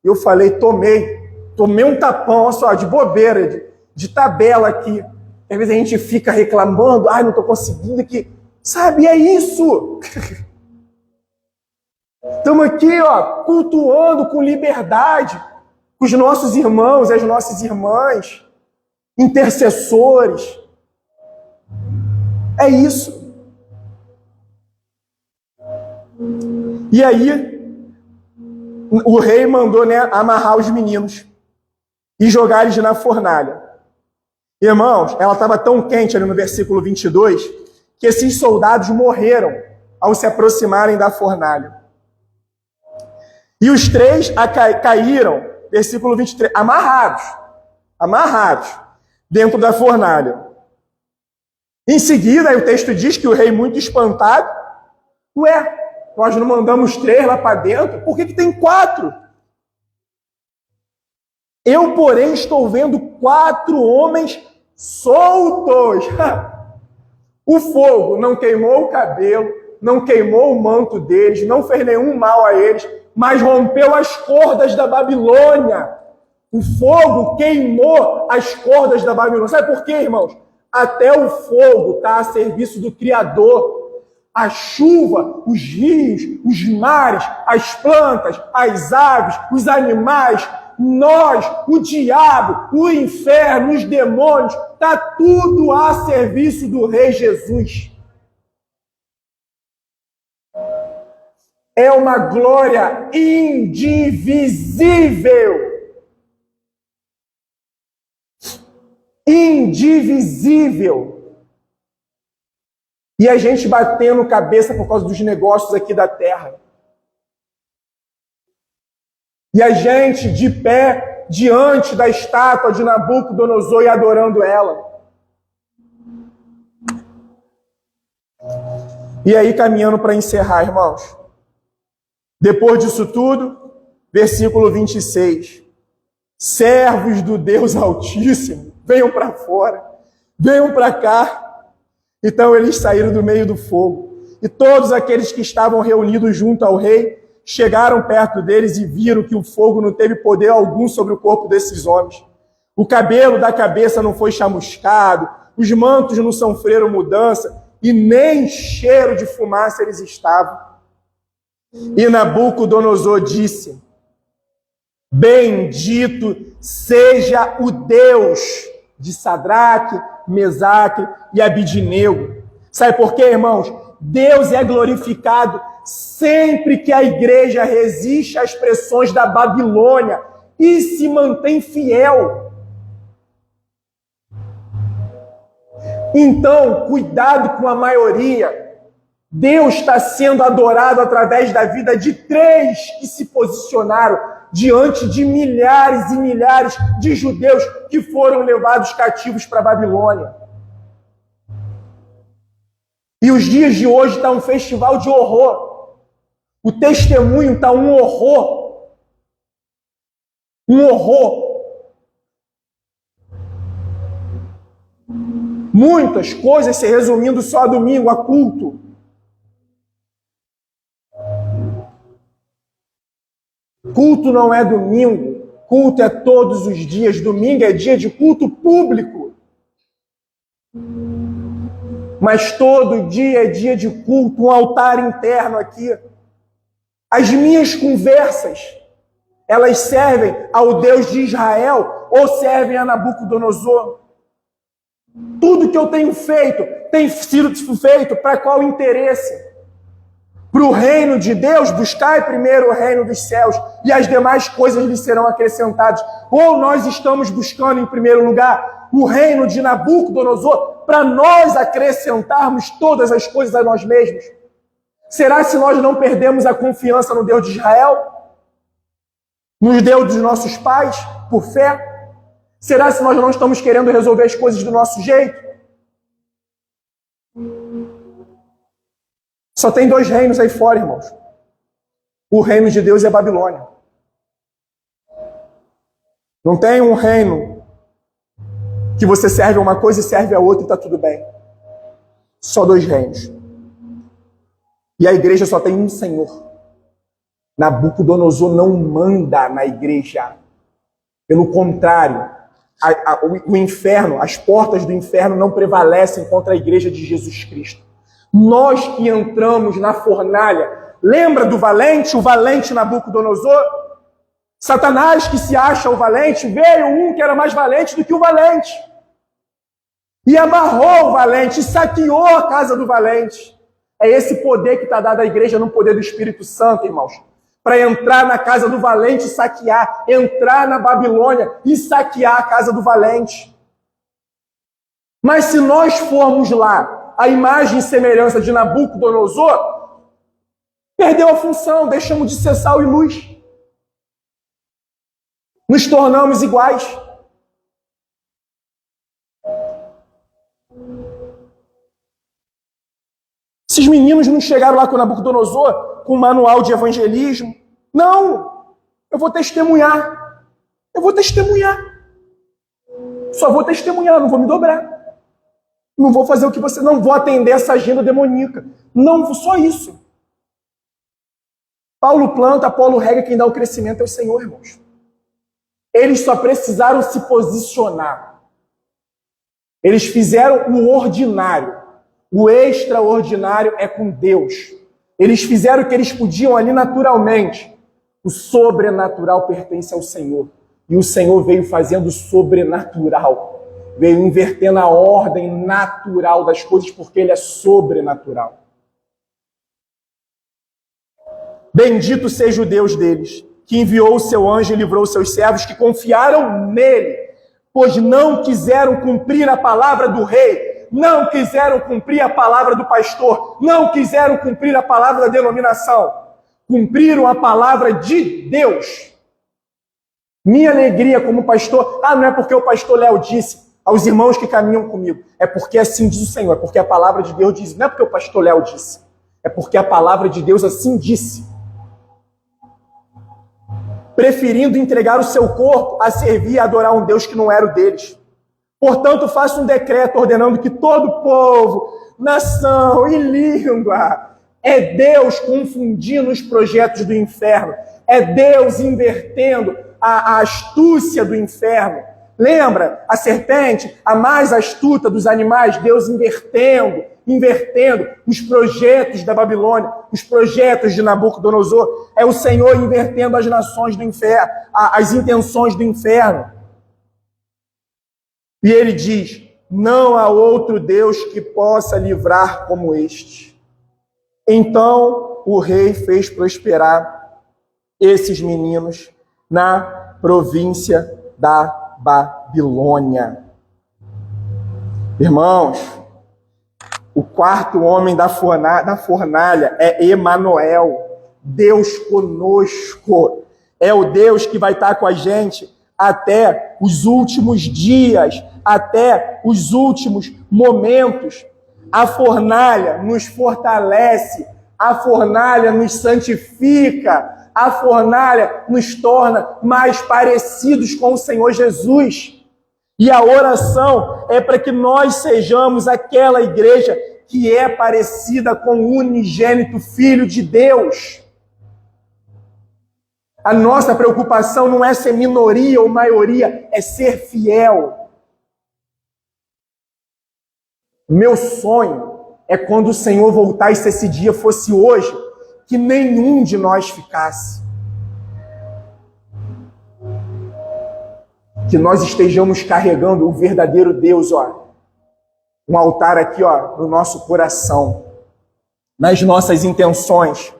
Speaker 1: Eu falei, tomei um tapão, olha só, de bobeira, de tabela aqui. Às vezes a gente fica reclamando, ai, não estou conseguindo aqui. Sabe, é isso. Estamos aqui, ó, cultuando com liberdade com os nossos irmãos e as nossas irmãs, intercessores. É isso. E aí, o rei mandou, né, amarrar os meninos e jogar eles na fornalha. Irmãos, ela estava tão quente ali no versículo 22, que esses soldados morreram ao se aproximarem da fornalha. E os três caíram, versículo 23, amarrados, dentro da fornalha. Em seguida, aí o texto diz que o rei, muito espantado, ué, nós não mandamos 3 lá para dentro, por que tem 4? Eu, porém, estou vendo 4 homens soltos. O fogo não queimou o cabelo, não queimou o manto deles, não fez nenhum mal a eles, mas rompeu as cordas da Babilônia. O fogo queimou as cordas da Babilônia. Sabe por quê, irmãos? Até o fogo está a serviço do Criador. A chuva, os rios, os mares, as plantas, as aves, os animais, nós, o diabo, o inferno, os demônios, está tudo a serviço do Rei Jesus. É uma glória indivisível. Indivisível. E a gente batendo cabeça por causa dos negócios aqui da terra. E a gente de pé diante da estátua de Nabucodonosor e adorando ela. E aí, caminhando para encerrar, irmãos. Depois disso tudo, versículo 26. Servos do Deus Altíssimo, venham para fora, venham para cá. Então eles saíram do meio do fogo. E todos aqueles que estavam reunidos junto ao rei chegaram perto deles e viram que o fogo não teve poder algum sobre o corpo desses homens. O cabelo da cabeça não foi chamuscado, os mantos não sofreram mudança e nem cheiro de fumaça eles estavam. E Nabucodonosor disse: bendito seja o Deus de Sadraque, Mesaque e Abidnego. Sabe por quê, irmãos? Deus é glorificado sempre que a igreja resiste às pressões da Babilônia e se mantém fiel. Então, cuidado com a maioria. Deus está sendo adorado através da vida de 3 que se posicionaram diante de milhares e milhares de judeus que foram levados cativos para a Babilônia. E os dias de hoje está um festival de horror. O testemunho está um horror. Um horror. Muitas coisas se resumindo só a domingo, a culto. Culto não é domingo. Culto é todos os dias. Domingo é dia de culto público. Mas todo dia é dia de culto, um altar interno aqui. As minhas conversas, elas servem ao Deus de Israel ou servem a Nabucodonosor? Tudo que eu tenho feito tem sido feito para qual interesse? Para o reino de Deus, buscai primeiro o reino dos céus e as demais coisas lhe serão acrescentadas. Ou nós estamos buscando em primeiro lugar o reino de Nabucodonosor para nós acrescentarmos todas as coisas a nós mesmos? Será se nós não perdemos a confiança no Deus de Israel? No Deus dos nossos pais, por fé? Será se nós não estamos querendo resolver as coisas do nosso jeito? Só tem dois reinos aí fora, irmãos. O reino de Deus e a Babilônia. Não tem um reino que você serve a uma coisa e serve a outra e está tudo bem. Só dois reinos. E a igreja só tem um Senhor. Nabucodonosor não manda na igreja. Pelo contrário, o inferno, as portas do inferno não prevalecem contra a igreja de Jesus Cristo. Nós que entramos na fornalha, lembra do valente, o valente Nabucodonosor? Satanás, que se acha o valente, veio um que era mais valente do que o valente. E amarrou o valente, e saqueou a casa do valente. É esse poder que está dado à igreja no poder do Espírito Santo, irmãos. Para entrar na casa do valente e saquear, entrar na Babilônia e saquear a casa do valente. Mas se nós formos lá, a imagem e semelhança de Nabucodonosor, perdeu a função, deixamos de ser sal e luz. Nos tornamos iguais. Esses meninos não chegaram lá com Nabucodonosor com um manual de evangelismo. Não! Eu vou testemunhar. Eu vou testemunhar. Só vou testemunhar, não vou me dobrar. Não vou fazer o que você... Não vou atender essa agenda demoníaca. Não, só isso. Paulo planta, Apolo rega, quem dá o crescimento é o Senhor, irmãos. Eles só precisaram se posicionar. Eles fizeram o ordinário. O extraordinário é com Deus. Eles fizeram o que eles podiam ali naturalmente. O sobrenatural pertence ao Senhor. E o Senhor veio fazendo o sobrenatural. Veio invertendo a ordem natural das coisas, porque Ele é sobrenatural. Bendito seja o Deus deles, que enviou o seu anjo e livrou os seus servos, que confiaram nele, pois não quiseram cumprir a palavra do rei, não quiseram cumprir a palavra do pastor, não quiseram cumprir a palavra da denominação, cumpriram a palavra de Deus. Minha alegria como pastor, não é porque o pastor Léo disse, aos irmãos que caminham comigo, é porque assim diz o Senhor, é porque a palavra de Deus diz, não é porque o pastor Léo disse, é porque a palavra de Deus assim disse. Preferindo entregar o seu corpo a servir e adorar um Deus que não era o deles. Portanto, faço um decreto ordenando que todo povo, nação e língua, é Deus confundindo os projetos do inferno, é Deus invertendo a astúcia do inferno. Lembra? A serpente, a mais astuta dos animais, Deus invertendo os projetos da Babilônia, os projetos de Nabucodonosor. É o Senhor invertendo as nações do inferno, as intenções do inferno. E ele diz, não há outro Deus que possa livrar como este. Então o rei fez prosperar esses meninos na província da Babilônia. Irmãos, o quarto homem da fornalha é Emanuel, Deus conosco. É o Deus que vai estar com a gente até os últimos dias, até os últimos momentos. A fornalha nos fortalece, a fornalha nos santifica, a fornalha nos torna mais parecidos com o Senhor Jesus. E a oração é para que nós sejamos aquela igreja que é parecida com o unigênito Filho de Deus. A nossa preocupação não é ser minoria ou maioria, é ser fiel. Meu sonho é quando o Senhor voltar e se esse dia fosse hoje, que nenhum de nós ficasse. Que nós estejamos carregando o verdadeiro Deus, um altar aqui, no nosso coração, nas nossas intenções,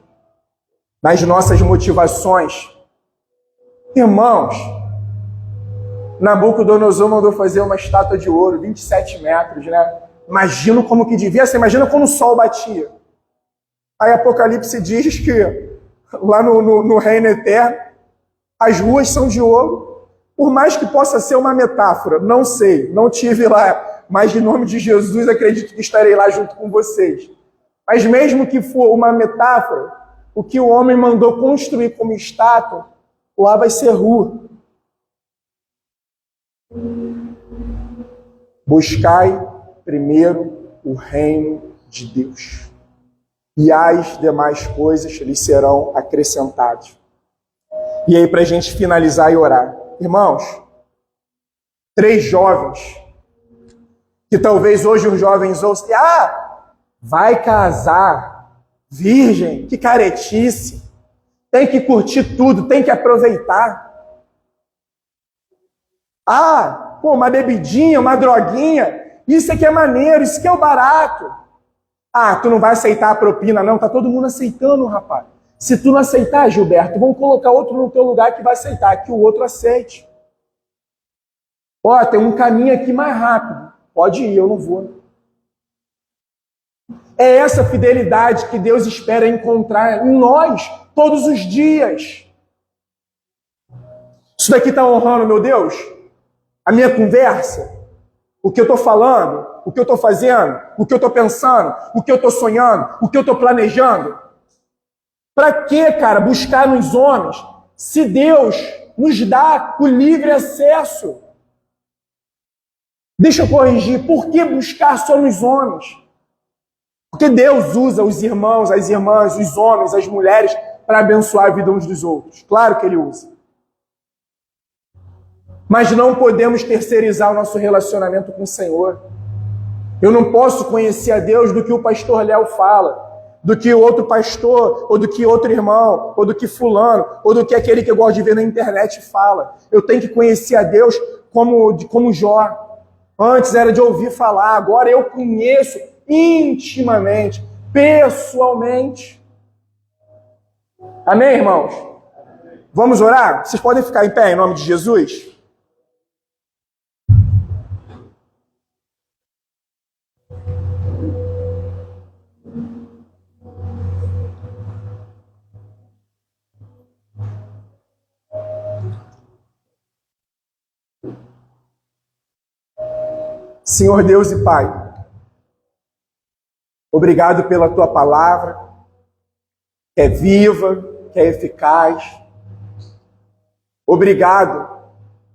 Speaker 1: nas nossas motivações. Irmãos, Nabucodonosor mandou fazer uma estátua de ouro, 27 metros, né? Imagino como que devia ser, imagina quando o sol batia. Aí Apocalipse diz que lá no reino eterno, as ruas são de ouro. Por mais que possa ser uma metáfora, não sei, não tive lá, mas em nome de Jesus acredito que estarei lá junto com vocês. Mas mesmo que for uma metáfora, o que o homem mandou construir como estátua, lá vai ser rua. Buscai primeiro o reino de Deus, e as demais coisas lhes serão acrescentadas. E aí, para a gente finalizar e orar, irmãos, 3 jovens, que talvez hoje os jovens ouçam, vai casar, virgem, que caretice, tem que curtir tudo, tem que aproveitar. Uma bebidinha, uma droguinha, isso aqui é maneiro, isso aqui é o barato. Tu não vai aceitar a propina não, tá todo mundo aceitando, rapaz. Se tu não aceitar, Gilberto, vamos colocar outro no teu lugar que vai aceitar, que o outro aceite. Tem um caminho aqui mais rápido. Pode ir, eu não vou. É essa fidelidade que Deus espera encontrar em nós todos os dias. Isso daqui está honrando, meu Deus? A minha conversa? O que eu estou falando? O que eu estou fazendo? O que eu estou pensando? O que eu estou sonhando? O que eu estou planejando? Para que, cara, buscar nos homens se Deus nos dá o livre acesso? Deixa eu corrigir. Por que buscar só nos homens? Porque Deus usa os irmãos, as irmãs, os homens, as mulheres para abençoar a vida uns dos outros. Claro que Ele usa. Mas não podemos terceirizar o nosso relacionamento com o Senhor. Eu não posso conhecer a Deus do que o pastor Léo fala, do que o outro pastor, ou do que outro irmão, ou do que fulano, ou do que aquele que eu gosto de ver na internet fala. Eu tenho que conhecer a Deus como Jó. Antes era de ouvir falar, agora eu conheço intimamente, pessoalmente. Amém, irmãos? Vamos orar? Vocês podem ficar em pé em nome de Jesus? Senhor Deus e Pai, obrigado pela Tua palavra, que é viva, que é eficaz. Obrigado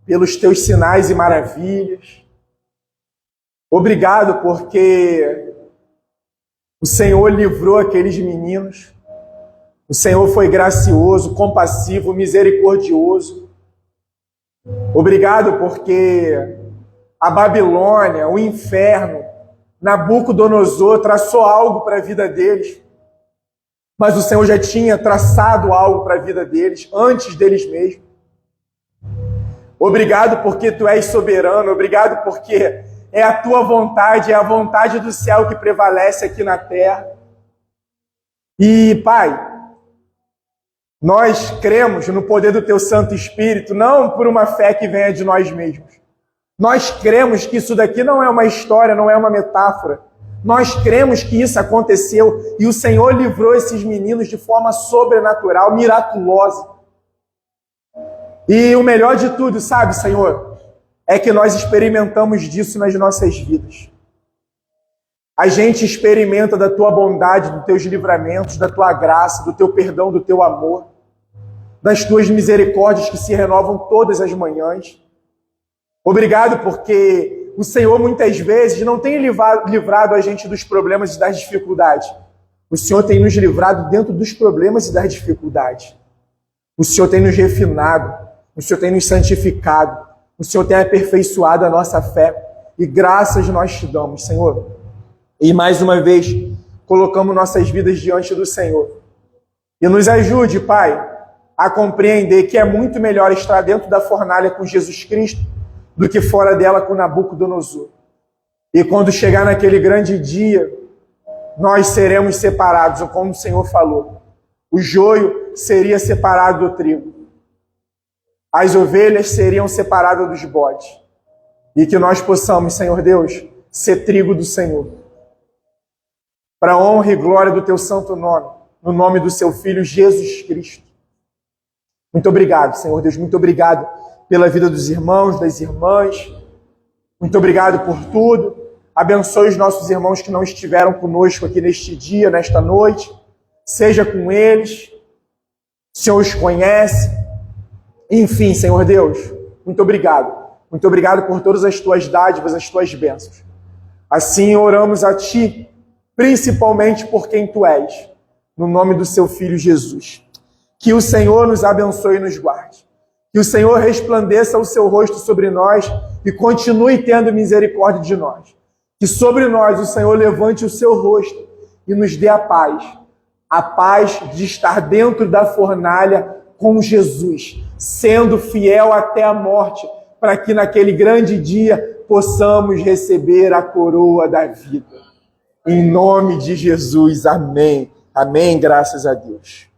Speaker 1: pelos Teus sinais e maravilhas. Obrigado porque o Senhor livrou aqueles meninos. O Senhor foi gracioso, compassivo, misericordioso. Obrigado porque a Babilônia, o inferno, Nabucodonosor traçou algo para a vida deles. Mas o Senhor já tinha traçado algo para a vida deles, antes deles mesmos. Obrigado porque Tu és soberano, obrigado porque é a Tua vontade, é a vontade do céu que prevalece aqui na terra. E, Pai, nós cremos no poder do Teu Santo Espírito, não por uma fé que venha de nós mesmos. Nós cremos que isso daqui não é uma história, não é uma metáfora. Nós cremos que isso aconteceu e o Senhor livrou esses meninos de forma sobrenatural, miraculosa. E o melhor de tudo, sabe, Senhor, é que nós experimentamos disso nas nossas vidas. A gente experimenta da tua bondade, dos teus livramentos, da tua graça, do teu perdão, do teu amor, das tuas misericórdias que se renovam todas as manhãs. Obrigado porque o Senhor muitas vezes não tem livrado a gente dos problemas e das dificuldades. O Senhor tem nos livrado dentro dos problemas e das dificuldades. O Senhor tem nos refinado, o Senhor tem nos santificado, o Senhor tem aperfeiçoado a nossa fé e graças nós te damos, Senhor. E mais uma vez, colocamos nossas vidas diante do Senhor. E nos ajude, Pai, a compreender que é muito melhor estar dentro da fornalha com Jesus Cristo do que fora dela com Nabucodonosor. E quando chegar naquele grande dia, nós seremos separados, como o Senhor falou. O joio seria separado do trigo. As ovelhas seriam separadas dos bodes. E que nós possamos, Senhor Deus, ser trigo do Senhor. Para a honra e glória do teu santo nome, no nome do seu Filho Jesus Cristo. Muito obrigado, Senhor Deus, muito obrigado pela vida dos irmãos, das irmãs. Muito obrigado por tudo. Abençoe os nossos irmãos que não estiveram conosco aqui neste dia, nesta noite. Seja com eles. O Senhor os conhece. Enfim, Senhor Deus, muito obrigado. Muito obrigado por todas as tuas dádivas, as tuas bênçãos. Assim oramos a Ti, principalmente por quem Tu és, no nome do Seu Filho Jesus. Que o Senhor nos abençoe e nos guarde. Que o Senhor resplandeça o Seu rosto sobre nós e continue tendo misericórdia de nós. Que sobre nós o Senhor levante o Seu rosto e nos dê a paz de estar dentro da fornalha com Jesus, sendo fiel até a morte, para que naquele grande dia possamos receber a coroa da vida. Em nome de Jesus, amém. Amém, graças a Deus.